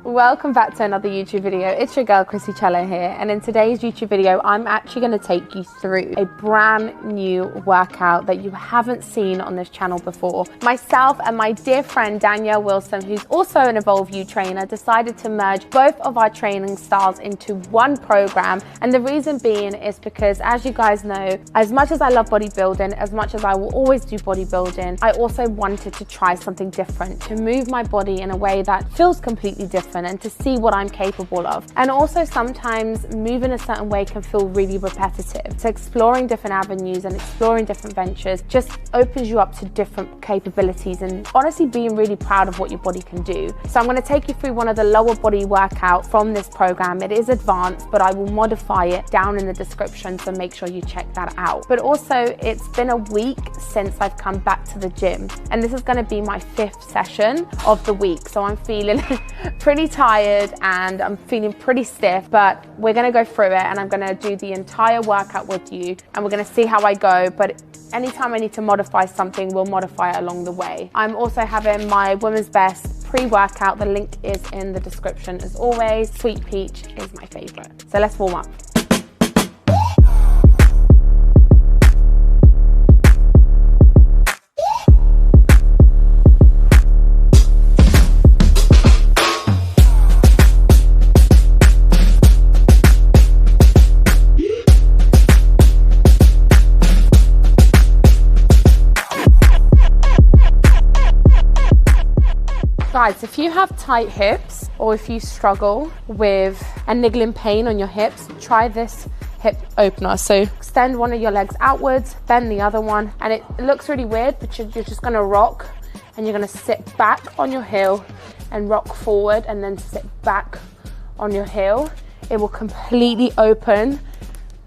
Welcome back to another YouTube video. It's your girl Krissy Cela here, and in today's YouTube video I'm actually going to take you through a brand new workout that you haven't seen on this channel before. Myself and my dear friend Danielle Wilson, who's also an Evolve U trainer, decided to merge both of our training styles into one program, and the reason being is because, as you guys know, as much as I love bodybuilding, as much as I will always do bodybuilding, I also wanted to try something different, to move my body in a way that feels completely different and to see what I'm capable of. And also sometimes moving a certain way can feel really repetitive. So exploring different avenues and exploring different ventures just opens you up to different capabilities and honestly being really proud of what your body can do. So I'm going to take you through one of the lower body workouts from this program. It is advanced, but I will modify it down in the description, so make sure you check that out. But also, it's been a week since I've come back to the gym, and this is going to be my 5th session of the week. So I'm feeling pretty tired and I'm feeling pretty stiff, but we're going to go through it and I'm going to do the entire workout with you and we're going to see how I go. But anytime I need to modify something, we'll modify it along the way. I'm also having my Women's Best pre-workout. The link is in the description as always. Sweet Peach is my favorite. So let's warm up. Guys, if you have tight hips or if you struggle with a niggling pain on your hips, try this hip opener. So extend one of your legs outwards, bend the other one, and it looks really weird, but you're just gonna rock and you're gonna sit back on your heel and rock forward and then sit back on your heel. It will completely open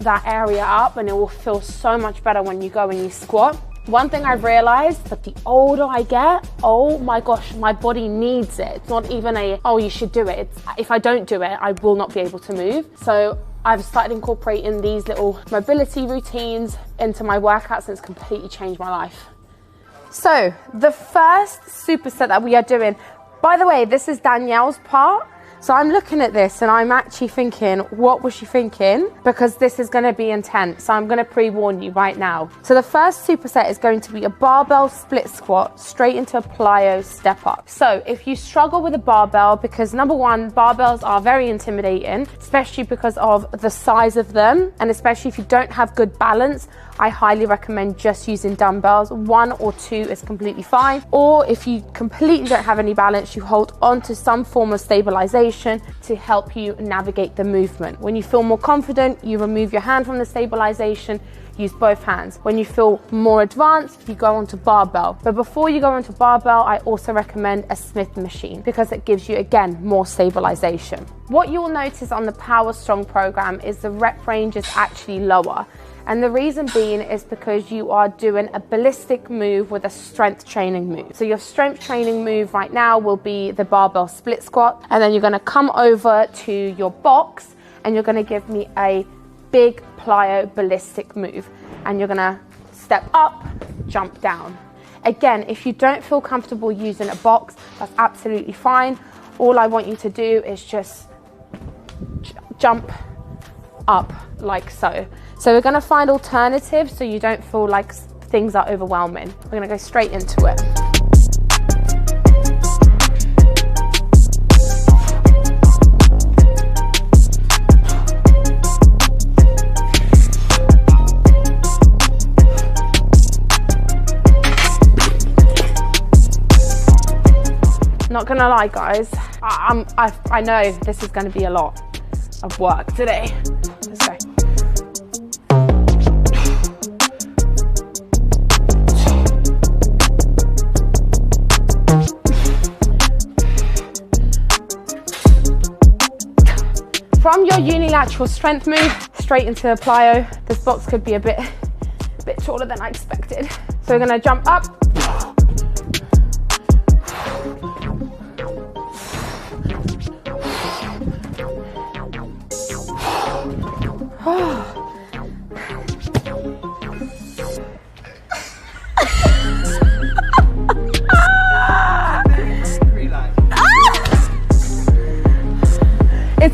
that area up and it will feel so much better when you go and you squat. One thing I've realized, that the older I get, oh my gosh, my body needs it. It's not even a, oh, you should do it. It's, if I don't do it, I will not be able to move. So I've started incorporating these little mobility routines into my workouts and it's completely changed my life. So the first superset that we are doing, by the way, this is Danielle's part. So I'm looking at this and I'm actually thinking, what was she thinking? Because this is going to be intense. So I'm going to pre-warn you right now. So the first superset is going to be a barbell split squat straight into a plyo step up. So if you struggle with a barbell, because number one, barbells are very intimidating, especially because of the size of them. And especially if you don't have good balance, I highly recommend just using dumbbells. 1 or 2 is completely fine. Or if you completely don't have any balance, you hold on to some form of stabilization to help you navigate the movement. When you feel more confident, you remove your hand from the stabilization, use both hands. When you feel more advanced, you go onto barbell. But before you go onto barbell, I also recommend a Smith machine because it gives you, again, more stabilization. What you'll notice on the Power Strong program is the rep range is actually lower. And the reason being is because you are doing a ballistic move with a strength training move. So your strength training move right now will be the barbell split squat. And then you're gonna come over to your box and you're gonna give me a big plyo ballistic move. And you're gonna step up, jump down. Again, if you don't feel comfortable using a box, that's absolutely fine. All I want you to do is just jump up like so. So we're going to find alternatives so you don't feel like things are overwhelming. We're going to go straight into it. Not going to lie, guys, I know this is going to be a lot of work today. Let's go. From your unilateral strength move straight into a plyo. This box could be a bit taller than I expected. So we're gonna jump up.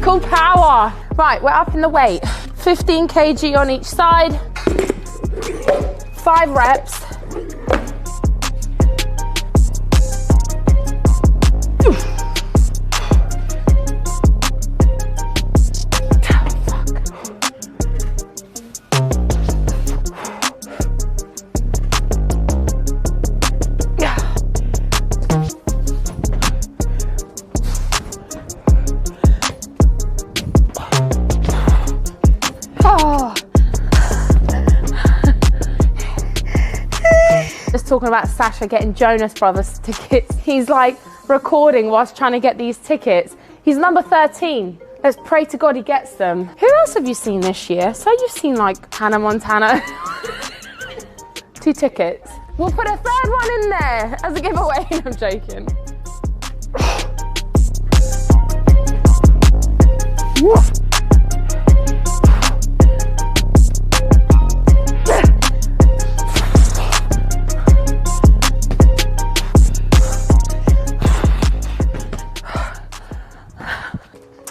It's called power. Right, we're up in the weight. 15 kg on each side. 5 reps. Just talking about Sasha getting Jonas Brothers tickets. He's like recording whilst trying to get these tickets. He's number 13. Let's pray to God he gets them. Who else have you seen this year? So you've seen like Hannah Montana. 2 tickets. We'll put a 3rd one in there as a giveaway. I'm joking.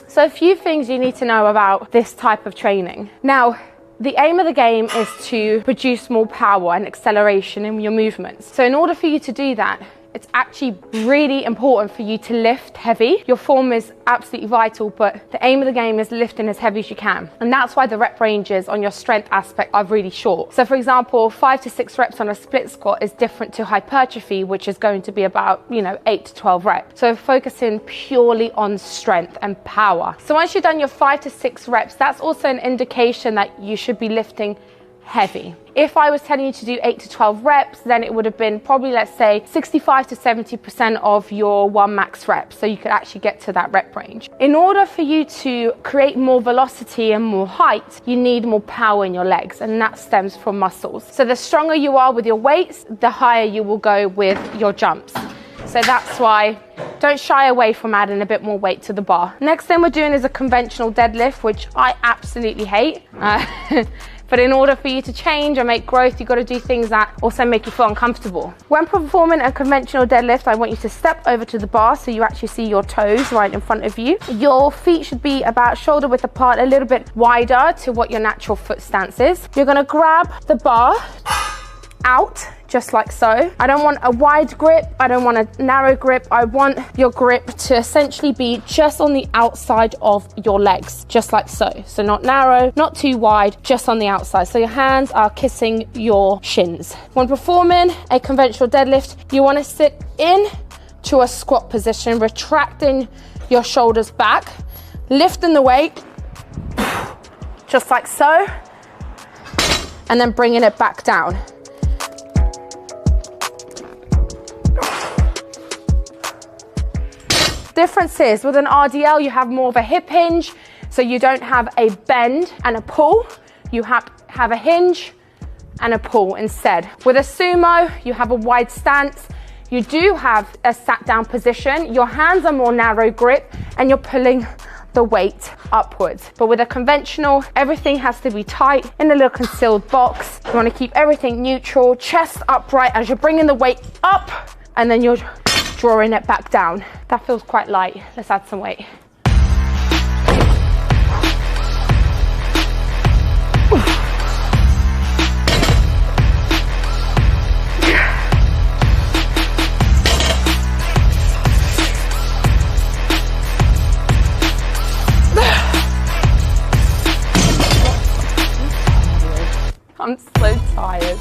So a few things you need to know about this type of training. Now, the aim of the game is to produce more power and acceleration in your movements. So in order for you to do that, it's actually really important for you to lift heavy. Your form is absolutely vital, but the aim of the game is lifting as heavy as you can. And that's why the rep ranges on your strength aspect are really short. So for example, 5 to 6 reps on a split squat is different to hypertrophy, which is going to be about, 8 to 12 reps. So focusing purely on strength and power. So once you've done your 5 to 6 reps, that's also an indication that you should be lifting heavy. If I was telling you to do 8 to 12 reps, then it would have been probably, let's say, 65 to 70% of your 1 max reps. So you could actually get to that rep range. In order for you to create more velocity and more height, you need more power in your legs, and that stems from muscles. So the stronger you are with your weights, the higher you will go with your jumps. So that's why don't shy away from adding a bit more weight to the bar. Next thing we're doing is a conventional deadlift, which I absolutely hate. But in order for you to change and make growth, you've got to do things that also make you feel uncomfortable. When performing a conventional deadlift, I want you to step over to the bar so you actually see your toes right in front of you. Your feet should be about shoulder width apart, a little bit wider to what your natural foot stance is. You're going to grab the bar out just like so. I don't want a wide grip, I don't want a narrow grip. I want your grip to essentially be just on the outside of your legs, just like so. So not narrow, not too wide, just on the outside. So your hands are kissing your shins. When performing a conventional deadlift, you want to sit in to a squat position, retracting your shoulders back, lifting the weight, just like so, and then bringing it back down. Difference is with an RDL, you have more of a hip hinge, so you don't have a bend and a pull. You have a hinge and a pull instead. With a sumo, you have a wide stance. You do have a sat down position. Your hands are more narrow grip and you're pulling the weight upwards. But with a conventional, everything has to be tight in a little concealed box. You want to keep everything neutral, chest upright as you're bringing the weight up, and then you're drawing it back down. That feels quite light. Let's add some weight. I'm so tired.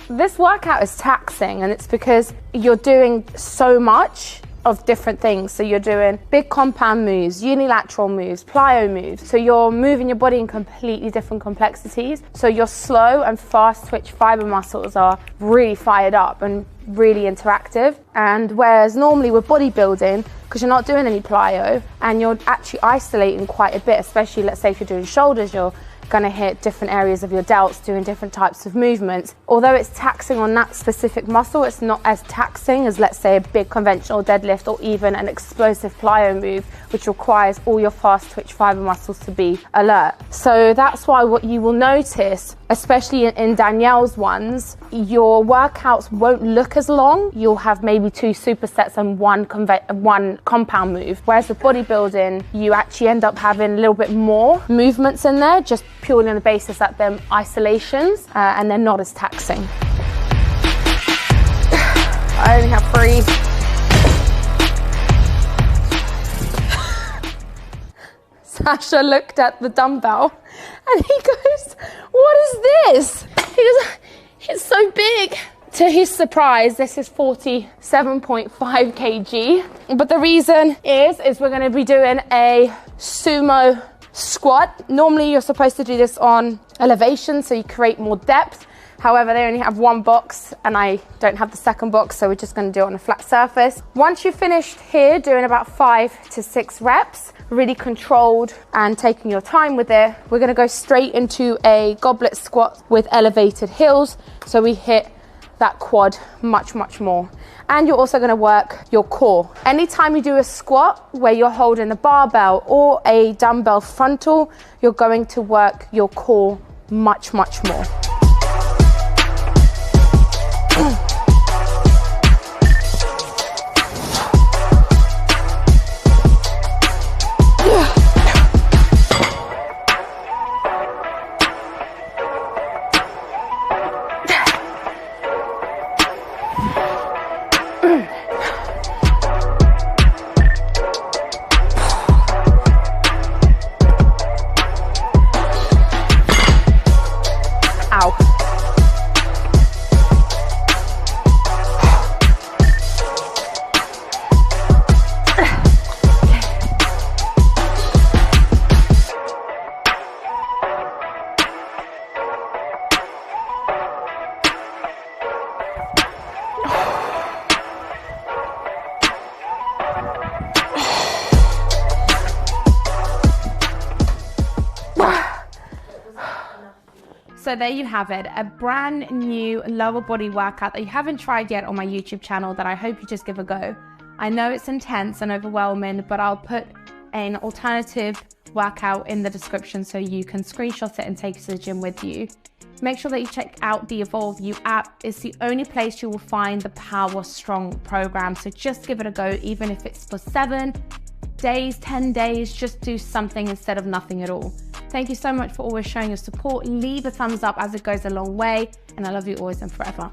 This workout is taxing, and it's because you're doing so much of different things. So you're doing big compound moves, unilateral moves, plyo moves. So you're moving your body in completely different complexities. So your slow and fast twitch fiber muscles are really fired up and really interactive. And whereas normally with bodybuilding, because you're not doing any plyo and you're actually isolating quite a bit, especially let's say if you're doing shoulders, you're gonna hit different areas of your delts, doing different types of movements. Although it's taxing on that specific muscle, it's not as taxing as, let's say, a big conventional deadlift or even an explosive plyo move, which requires all your fast twitch fiber muscles to be alert. So that's why what you will notice, especially in Danielle's ones, your workouts won't look as long. You'll have maybe 2 supersets and one compound move. Whereas with bodybuilding, you actually end up having a little bit more movements in there, just purely on the basis that they're isolations and they're not as taxing. I only have 3. Sasha looked at the dumbbell and he goes, "What is this?" He goes, "It's so big." To his surprise, this is 47.5 kg. But the reason is we're gonna be doing a sumo squat. Normally you're supposed to do this on elevation so you create more depth. However, they only have 1 box and I don't have the second box, so we're just gonna do it on a flat surface. Once you've finished here doing about 5 to 6 reps, really controlled and taking your time with it, we're gonna go straight into a goblet squat with elevated heels. So we hit that quad much more. And you're also gonna work your core. Anytime you do a squat where you're holding a barbell or a dumbbell frontal, you're going to work your core much more. So there you have it, a brand new lower body workout that you haven't tried yet on my YouTube channel that I hope you just give a go. I know it's intense and overwhelming, but I'll put an alternative workout in the description so you can screenshot it and take it to the gym with you. Make sure that you check out the Evolve You app. It's the only place you will find the Power Strong program. So just give it a go, even if it's for 7 days, 10 days, just do something instead of nothing at all. Thank you so much for always showing your support. Leave a thumbs up as it goes a long way. And I love you always and forever.